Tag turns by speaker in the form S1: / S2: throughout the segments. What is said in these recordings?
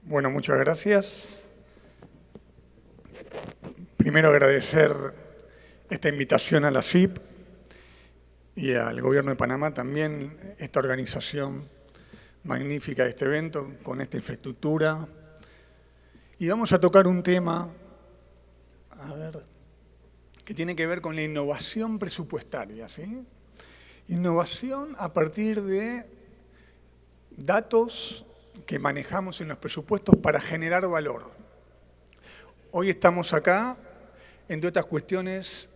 S1: Bueno, muchas gracias. Primero agradecer esta invitación a la CIP y al Gobierno de Panamá también, esta organización magnífica de este evento, con esta infraestructura. Y vamos a tocar un tema, que tiene que ver con la innovación presupuestaria, ¿sí? Innovación a partir de datos que manejamos en los presupuestos para generar valor. Hoy estamos acá, entre otras cuestiones,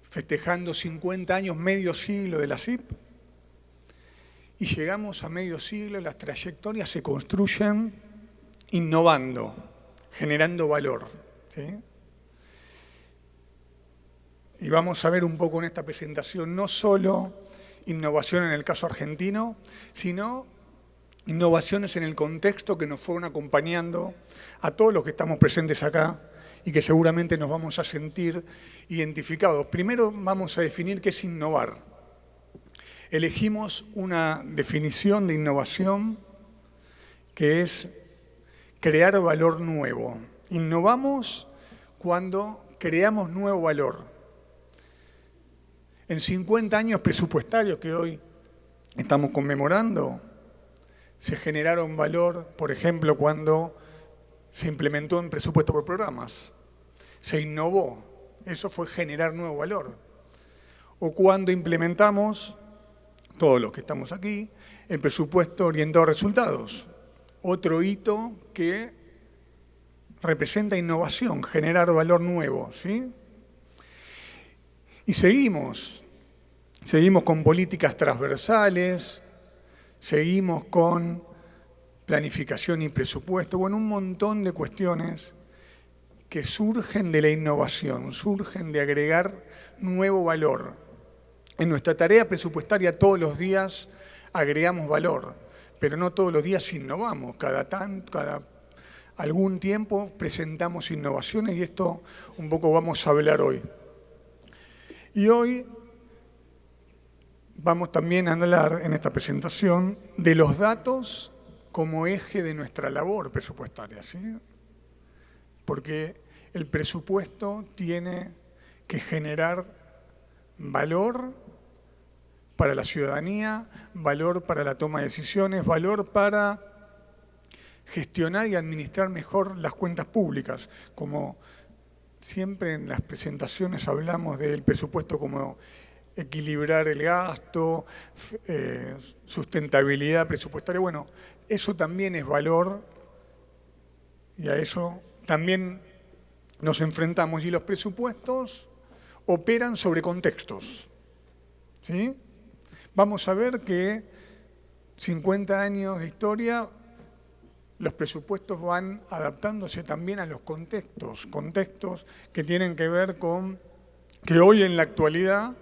S1: festejando 50 años, medio siglo de la CIP, y llegamos a medio siglo, las trayectorias se construyen innovando, generando valor, ¿sí? Y vamos a ver un poco en esta presentación no solo innovación en el caso argentino, sino innovaciones en el contexto que nos fueron acompañando a todos los que estamos presentes acá y que seguramente nos vamos a sentir identificados. Primero vamos a definir qué es innovar. Elegimos una definición de innovación que es crear valor nuevo. Innovamos cuando creamos nuevo valor. En 50 años presupuestarios que hoy estamos conmemorando, se generaron valor, por ejemplo, cuando se implementó en presupuesto por programas. Se innovó, eso fue generar nuevo valor. O cuando implementamos, todos los que estamos aquí, el presupuesto orientado a resultados. Otro hito que representa innovación, generar valor nuevo, ¿sí? Y seguimos con políticas transversales, seguimos con planificación y presupuesto, bueno, un montón de cuestiones que surgen de la innovación, surgen de agregar nuevo valor. En nuestra tarea presupuestaria todos los días agregamos valor, pero no todos los días innovamos, cada algún tiempo presentamos innovaciones y esto un poco vamos a hablar hoy. Y hoy vamos también a hablar en esta presentación de los datos como eje de nuestra labor presupuestaria, ¿sí? Porque el presupuesto tiene que generar valor para la ciudadanía, valor para la toma de decisiones, valor para gestionar y administrar mejor las cuentas públicas. Como siempre en las presentaciones hablamos del presupuesto como equilibrar el gasto, sustentabilidad presupuestaria. Bueno, eso también es valor y a eso también nos enfrentamos. Y los presupuestos operan sobre contextos, ¿sí? Vamos a ver que 50 años de historia, los presupuestos van adaptándose también a los contextos que tienen que ver con que hoy en la actualidad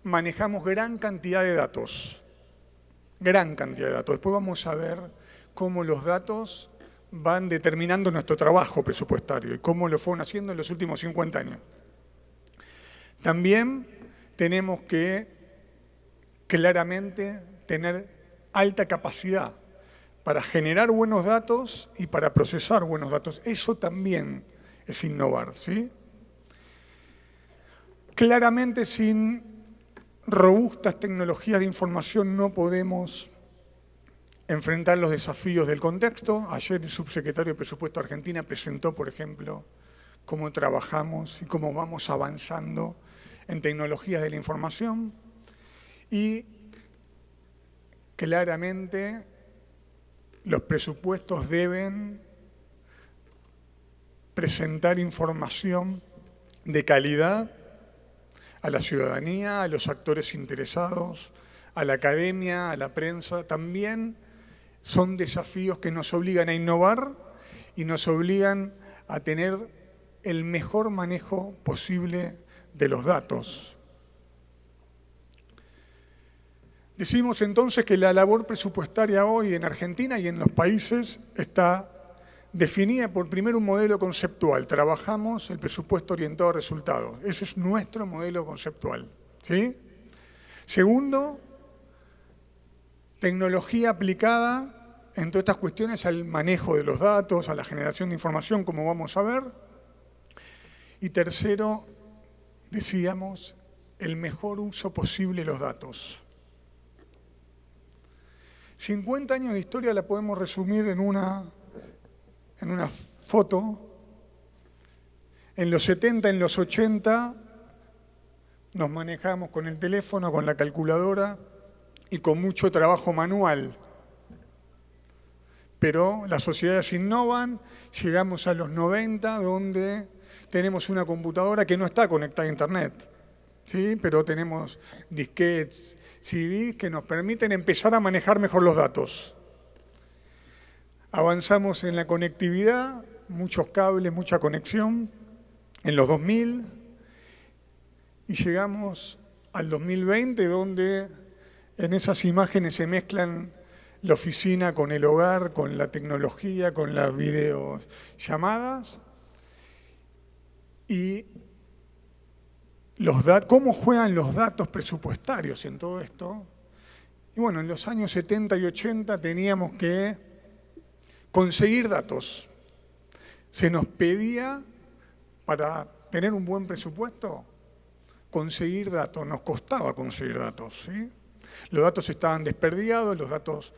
S1: manejamos gran cantidad de datos. Después vamos a ver cómo los datos van determinando nuestro trabajo presupuestario y cómo lo fueron haciendo en los últimos 50 años. También tenemos que claramente tener alta capacidad para generar buenos datos y para procesar buenos datos. Eso también es innovar, ¿sí? Claramente sin robustas tecnologías de información no podemos enfrentar los desafíos del contexto. Ayer el subsecretario de Presupuesto de Argentina presentó, por ejemplo, cómo trabajamos y cómo vamos avanzando en tecnologías de la información. Y claramente los presupuestos deben presentar información de calidad a la ciudadanía, a los actores interesados, a la academia, a la prensa. También son desafíos que nos obligan a innovar y nos obligan a tener el mejor manejo posible de los datos. Decimos entonces que la labor presupuestaria hoy en Argentina y en los países está definida por primero un modelo conceptual. Trabajamos el presupuesto orientado a resultados. Ese es nuestro modelo conceptual, ¿sí? Segundo, tecnología aplicada en todas estas cuestiones al manejo de los datos, a la generación de información, como vamos a ver. Y tercero, decíamos, el mejor uso posible de los datos. 50 años de historia la podemos resumir en una foto. En los 70, en los 80, nos manejamos con el teléfono, con la calculadora y con mucho trabajo manual. Pero las sociedades innovan, llegamos a los 90, donde tenemos una computadora que no está conectada a Internet, ¿sí? Pero tenemos disquetes, CDs que nos permiten empezar a manejar mejor los datos. Avanzamos en la conectividad, muchos cables, mucha conexión, en los 2000, y llegamos al 2020, donde en esas imágenes se mezclan la oficina con el hogar, con la tecnología, con las videollamadas, y cómo juegan los datos presupuestarios en todo esto. Y bueno, en los años 70 y 80 teníamos que conseguir datos. Se nos pedía, para tener un buen presupuesto, conseguir datos. Nos costaba conseguir datos, ¿sí? Los datos estaban desperdigados, los datos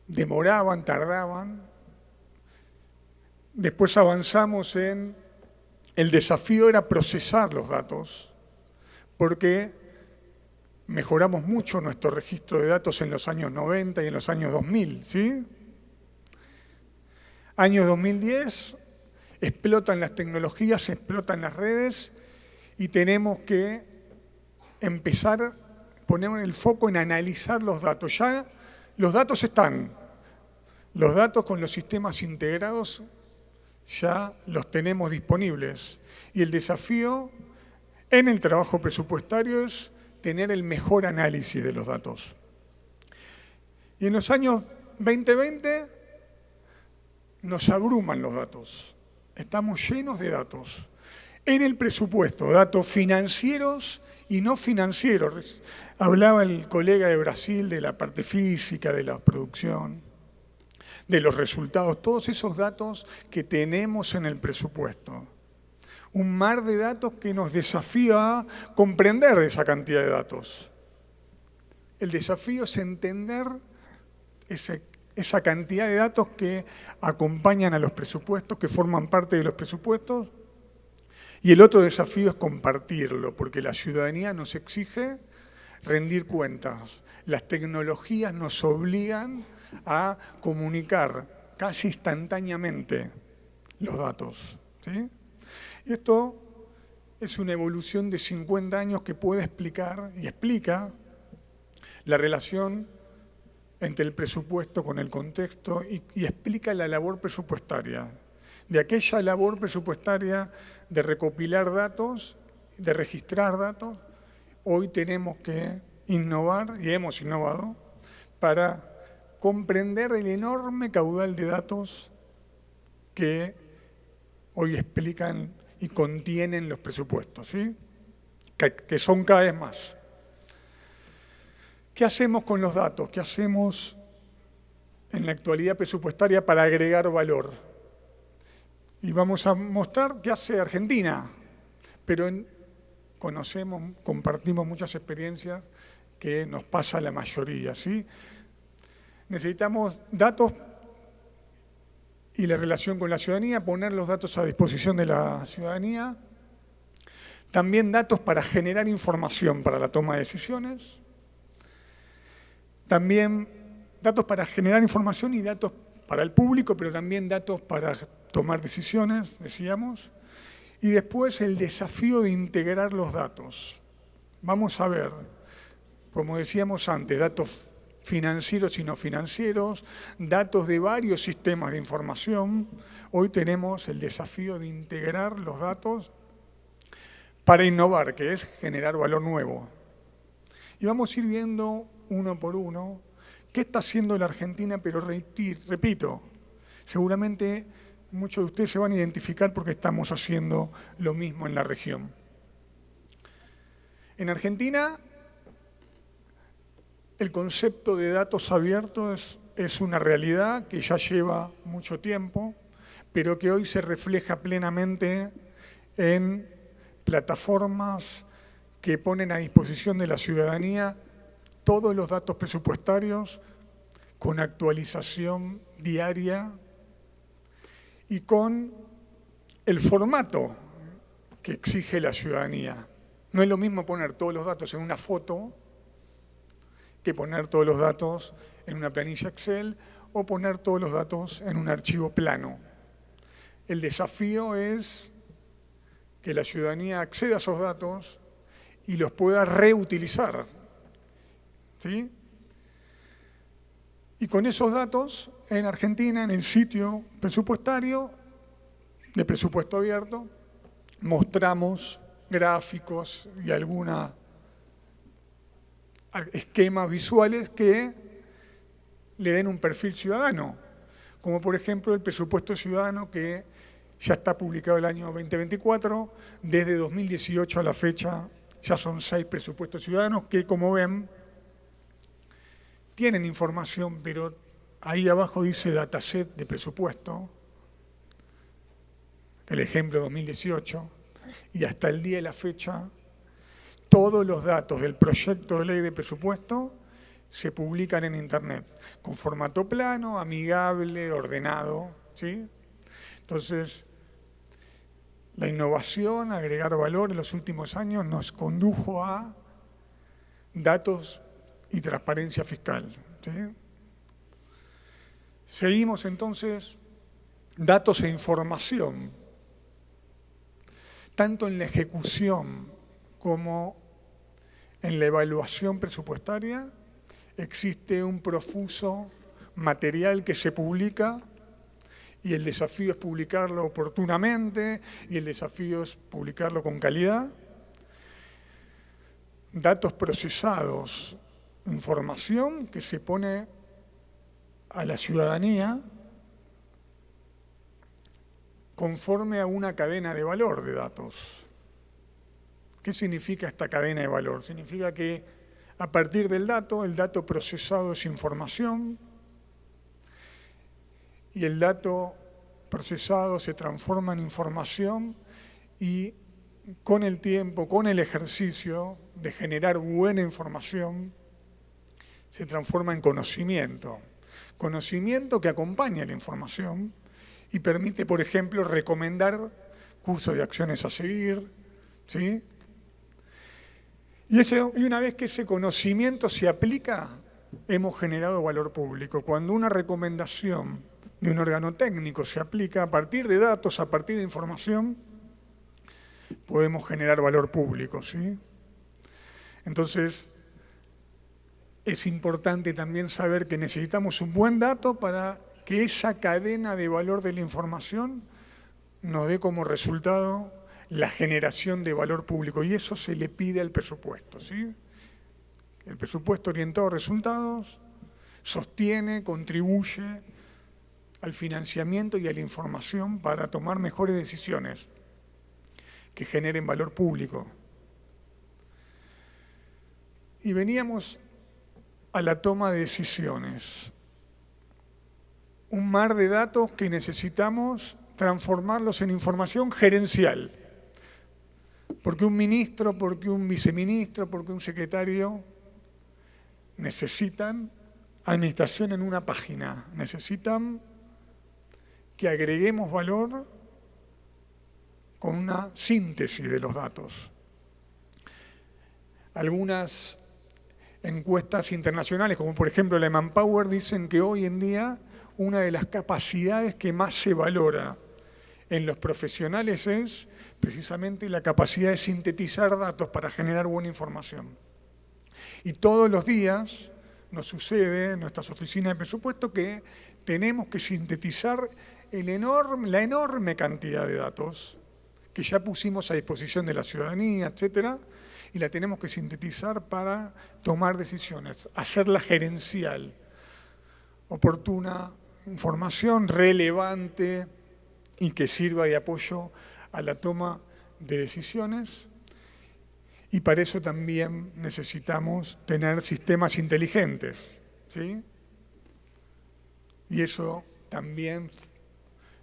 S1: demoraban, tardaban. Después avanzamos en el desafío era procesar los datos, porque mejoramos mucho nuestro registro de datos en los años 90 y en los años 2000, ¿sí? Años 2010, explotan las tecnologías, explotan las redes y tenemos que empezar a poner el foco en analizar los datos. Ya los datos están, los datos con los sistemas integrados ya los tenemos disponibles. Y el desafío en el trabajo presupuestario es tener el mejor análisis de los datos. Y en los años 2020 nos abruman los datos. Estamos llenos de datos. En el presupuesto, datos financieros y no financieros. Hablaba el colega de Brasil de la parte física, de la producción, de los resultados, todos esos datos que tenemos en el presupuesto. Un mar de datos que nos desafía a comprender esa cantidad de datos. El desafío es entender esa cantidad de datos que acompañan a los presupuestos, que forman parte de los presupuestos. Y el otro desafío es compartirlo, porque la ciudadanía nos exige rendir cuentas. Las tecnologías nos obligan a comunicar casi instantáneamente los datos, ¿sí? Y esto es una evolución de 50 años que puede explicar y explica la relación entre el presupuesto con el contexto y explica la labor presupuestaria. De aquella labor presupuestaria de recopilar datos, de registrar datos, hoy tenemos que innovar, y hemos innovado, para comprender el enorme caudal de datos que hoy explican y contienen los presupuestos, ¿sí? Que son cada vez más. ¿Qué hacemos con los datos? ¿Qué hacemos en la actualidad presupuestaria para agregar valor? Y vamos a mostrar qué hace Argentina, pero compartimos muchas experiencias que nos pasa a la mayoría, ¿sí? Necesitamos datos y la relación con la ciudadanía, poner los datos a disposición de la ciudadanía. También datos para generar información para la toma de decisiones. También datos para generar información y datos para el público, pero también datos para tomar decisiones, decíamos. Y después el desafío de integrar los datos. Vamos a ver, como decíamos antes, datos financieros y no financieros, datos de varios sistemas de información. Hoy tenemos el desafío de integrar los datos para innovar, que es generar valor nuevo. Y vamos a ir viendo uno por uno qué está haciendo la Argentina, pero repito, seguramente muchos de ustedes se van a identificar porque estamos haciendo lo mismo en la región. En Argentina El concepto de datos abiertos es una realidad que ya lleva mucho tiempo, pero que hoy se refleja plenamente en plataformas que ponen a disposición de la ciudadanía todos los datos presupuestarios con actualización diaria y con el formato que exige la ciudadanía. No es lo mismo poner todos los datos en una foto que poner todos los datos en una planilla Excel o poner todos los datos en un archivo plano. El desafío es que la ciudadanía acceda a esos datos y los pueda reutilizar, ¿sí? Y con esos datos, en Argentina, en el sitio presupuestario de presupuesto abierto, mostramos gráficos y algunos esquemas visuales que le den un perfil ciudadano, como por ejemplo el presupuesto ciudadano que ya está publicado el año 2024, desde 2018 a la fecha ya son 6 presupuestos ciudadanos que, como ven, tienen información, pero ahí abajo dice dataset de presupuesto, el ejemplo 2018, y hasta el día de la fecha, todos los datos del proyecto de ley de presupuesto se publican en Internet, con formato plano, amigable, ordenado, ¿sí? Entonces, la innovación, agregar valor en los últimos años nos condujo a datos y transparencia fiscal, ¿sí? Seguimos entonces, datos e información, tanto en la ejecución como en la evaluación presupuestaria, existe un profuso material que se publica y el desafío es publicarlo oportunamente y el desafío es publicarlo con calidad. Datos procesados, información que se pone a la ciudadanía conforme a una cadena de valor de datos. ¿Qué significa esta cadena de valor? Significa que a partir del dato, el dato procesado es información y el dato procesado se transforma en información y con el tiempo, con el ejercicio de generar buena información, se transforma en conocimiento. Conocimiento que acompaña la información y permite, por ejemplo, recomendar cursos de acciones a seguir, ¿sí? Y una vez que ese conocimiento se aplica, hemos generado valor público. Cuando una recomendación de un órgano técnico se aplica a partir de datos, a partir de información, podemos generar valor público, ¿sí? Entonces, es importante también saber que necesitamos un buen dato para que esa cadena de valor de la información nos dé como resultado la generación de valor público, y eso se le pide al presupuesto, ¿sí? El presupuesto orientado a resultados sostiene, contribuye al financiamiento y a la información para tomar mejores decisiones que generen valor público. Y veníamos a la toma de decisiones. Un mar de datos que necesitamos transformarlos en información gerencial. Porque un ministro, porque un viceministro, porque un secretario necesitan administración en una página, necesitan que agreguemos valor con una síntesis de los datos. Algunas encuestas internacionales, como por ejemplo la Manpower, dicen que hoy en día una de las capacidades que más se valora en los profesionales es precisamente la capacidad de sintetizar datos para generar buena información. Y todos los días nos sucede en nuestras oficinas de presupuesto que tenemos que sintetizar la enorme cantidad de datos que ya pusimos a disposición de la ciudadanía, etcétera, y la tenemos que sintetizar para tomar decisiones, hacerla gerencial, oportuna, información relevante y que sirva de apoyo a la toma de decisiones Y para eso también necesitamos tener sistemas inteligentes, ¿sí? Y eso también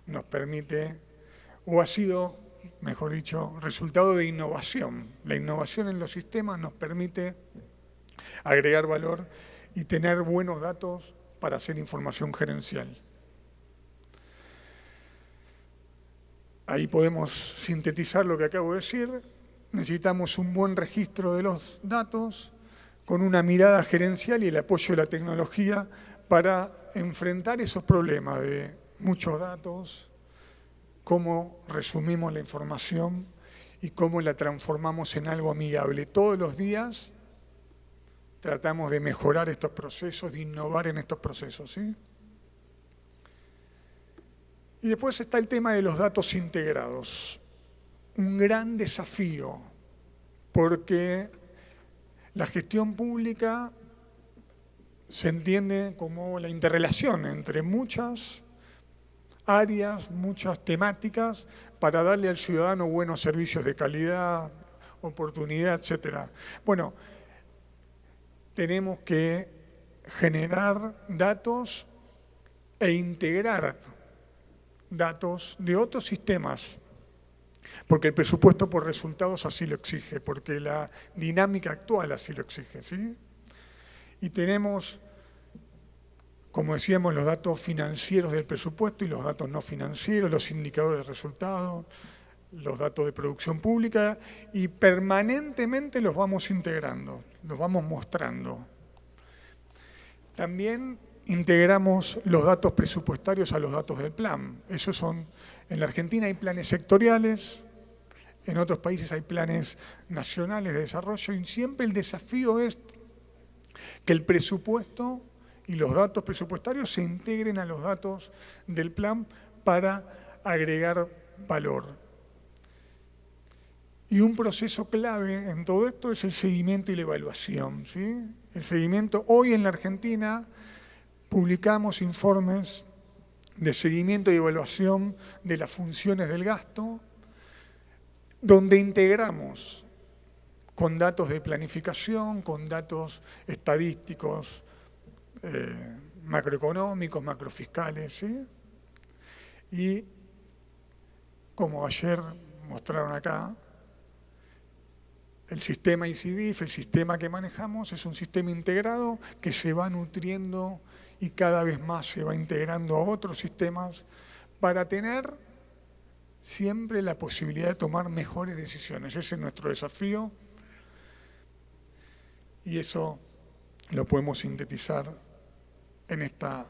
S1: nos permite, o ha sido, mejor dicho, resultado de innovación. La innovación en los sistemas nos permite agregar valor y tener buenos datos para hacer información gerencial. Ahí podemos sintetizar lo que acabo de decir. Necesitamos un buen registro de los datos con una mirada gerencial y el apoyo de la tecnología para enfrentar esos problemas de muchos datos, cómo resumimos la información y cómo la transformamos en algo amigable. Todos los días tratamos de mejorar estos procesos, de innovar en estos procesos, ¿sí? Y después está el tema de los datos integrados. Un gran desafío, porque la gestión pública se entiende como la interrelación entre muchas áreas, muchas temáticas, para darle al ciudadano buenos servicios de calidad, oportunidad, etcétera. Bueno, tenemos que generar datos e integrar datos de otros sistemas, porque el presupuesto por resultados así lo exige, porque la dinámica actual así lo exige, ¿sí? Y tenemos, como decíamos, los datos financieros del presupuesto y los datos no financieros, los indicadores de resultados, los datos de producción pública, y permanentemente los vamos integrando, los vamos mostrando. También integramos los datos presupuestarios a los datos del plan. Esos son, en la Argentina hay planes sectoriales, en otros países hay planes nacionales de desarrollo, y siempre el desafío es que el presupuesto y los datos presupuestarios se integren a los datos del plan para agregar valor. Y un proceso clave en todo esto es el seguimiento y la evaluación, ¿sí? El seguimiento, hoy en la Argentina publicamos informes de seguimiento y evaluación de las funciones del gasto, donde integramos con datos de planificación, con datos estadísticos, macroeconómicos, macrofiscales, ¿sí? Y como ayer mostraron acá, el sistema ICDIF, el sistema que manejamos, es un sistema integrado que se va nutriendo y cada vez más se va integrando a otros sistemas para tener siempre la posibilidad de tomar mejores decisiones. Ese es nuestro desafío y eso lo podemos sintetizar en esta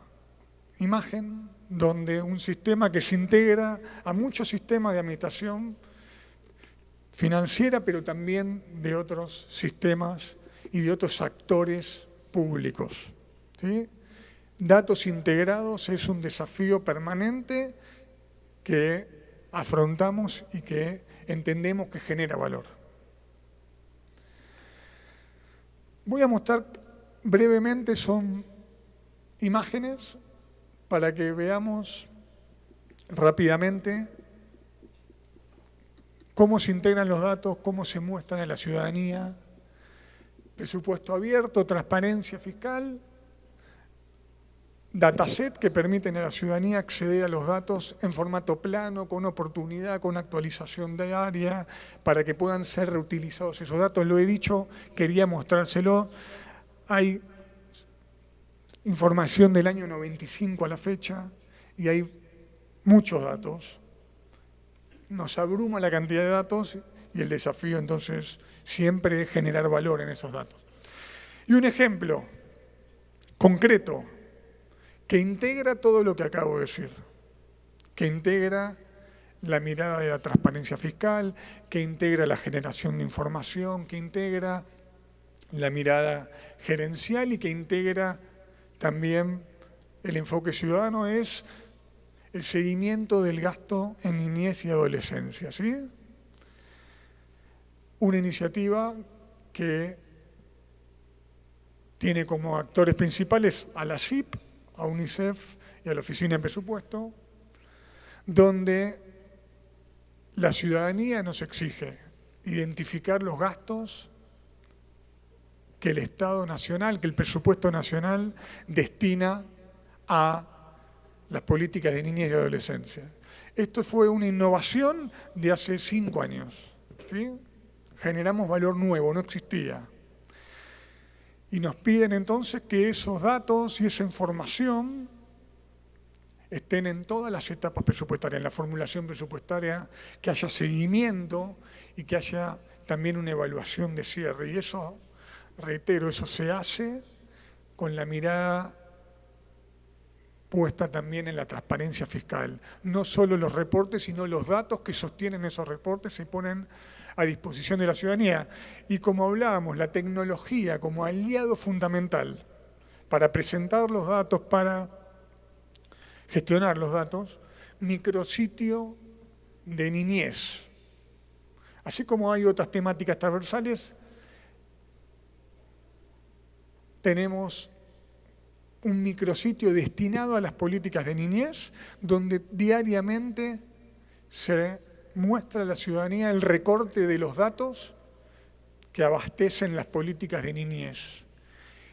S1: imagen, donde un sistema que se integra a muchos sistemas de administración financiera, pero también de otros sistemas y de otros actores públicos, ¿sí? Datos integrados es un desafío permanente que afrontamos y que entendemos que genera valor. Voy a mostrar brevemente, son imágenes para que veamos rápidamente cómo se integran los datos, cómo se muestran a la ciudadanía, presupuesto abierto, transparencia fiscal, dataset que permiten a la ciudadanía acceder a los datos en formato plano, con oportunidad, con actualización diaria, para que puedan ser reutilizados esos datos. Lo he dicho, quería mostrárselo. Hay información del año 95 a la fecha y hay muchos datos. Nos abruma la cantidad de datos y el desafío entonces siempre es generar valor en esos datos. Y un ejemplo concreto que integra todo lo que acabo de decir, que integra la mirada de la transparencia fiscal, que integra la generación de información, que integra la mirada gerencial y que integra también el enfoque ciudadano, es el seguimiento del gasto en niñez y adolescencia, ¿sí? Una iniciativa que tiene como actores principales a la CIP, a UNICEF y a la Oficina de Presupuesto, donde la ciudadanía nos exige identificar los gastos que el Estado nacional, que el presupuesto nacional destina a las políticas de niñez y adolescencia. Esto fue una innovación de hace 5 años. ¿Sí? Generamos valor nuevo, no existía. Y nos piden entonces que esos datos y esa información estén en todas las etapas presupuestarias, en la formulación presupuestaria, que haya seguimiento y que haya también una evaluación de cierre. Y eso, reitero, eso se hace con la mirada puesta también en la transparencia fiscal. No solo los reportes, sino los datos que sostienen esos reportes se ponen a disposición de la ciudadanía. Y como hablábamos, la tecnología como aliado fundamental para presentar los datos, para gestionar los datos, micrositio de niñez. Así como hay otras temáticas transversales, tenemos un micrositio destinado a las políticas de niñez, donde diariamente se muestra a la ciudadanía el recorte de los datos que abastecen las políticas de niñez.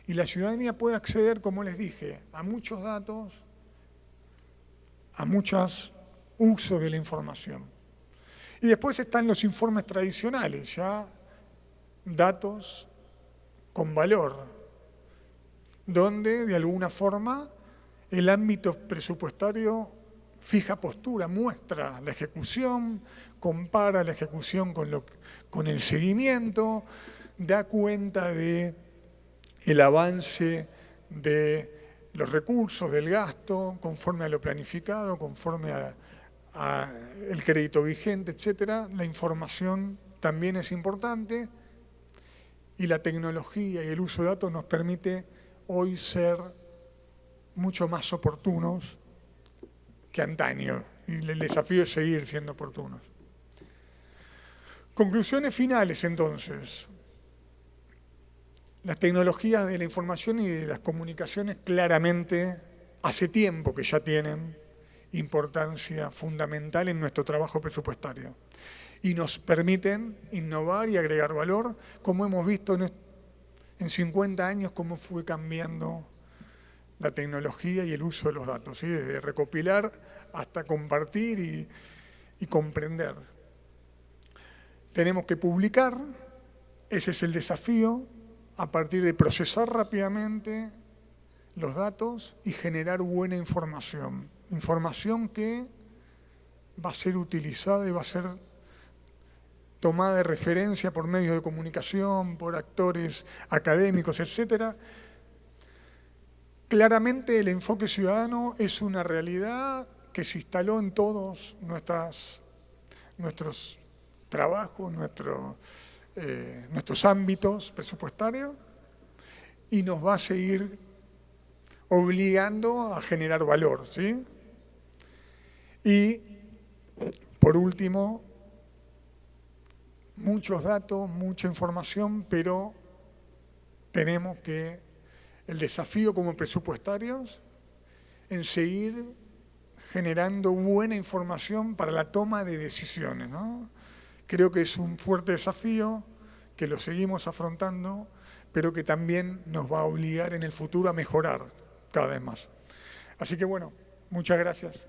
S1: Y la ciudadanía puede acceder, como les dije, a muchos datos, a muchos usos de la información. Y después están los informes tradicionales, ya datos con valor, donde de alguna forma el ámbito presupuestario fija postura, muestra la ejecución, compara la ejecución con el seguimiento, da cuenta de el avance de los recursos, del gasto, conforme a lo planificado, conforme a el crédito vigente, etcétera. La información también es importante y la tecnología y el uso de datos nos permite hoy ser mucho más oportunos que antaño, y el desafío es seguir siendo oportunos. Conclusiones finales, entonces. Las tecnologías de la información y de las comunicaciones claramente hace tiempo que ya tienen importancia fundamental en nuestro trabajo presupuestario y nos permiten innovar y agregar valor, como hemos visto en 50 años cómo fue cambiando la tecnología y el uso de los datos, ¿sí? Desde recopilar hasta compartir y comprender. Tenemos que publicar, ese es el desafío, a partir de procesar rápidamente los datos y generar buena información. Información que va a ser utilizada y va a ser tomada de referencia por medios de comunicación, por actores académicos, etcétera. Claramente el enfoque ciudadano es una realidad que se instaló en todos nuestros trabajos, nuestros ámbitos presupuestarios y nos va a seguir obligando a generar valor, ¿sí? Y, por último, muchos datos, mucha información, pero tenemos que el desafío como presupuestarios en seguir generando buena información para la toma de decisiones, ¿no? Creo que es un fuerte desafío, que lo seguimos afrontando, pero que también nos va a obligar en el futuro a mejorar cada vez más. Así que bueno, muchas gracias.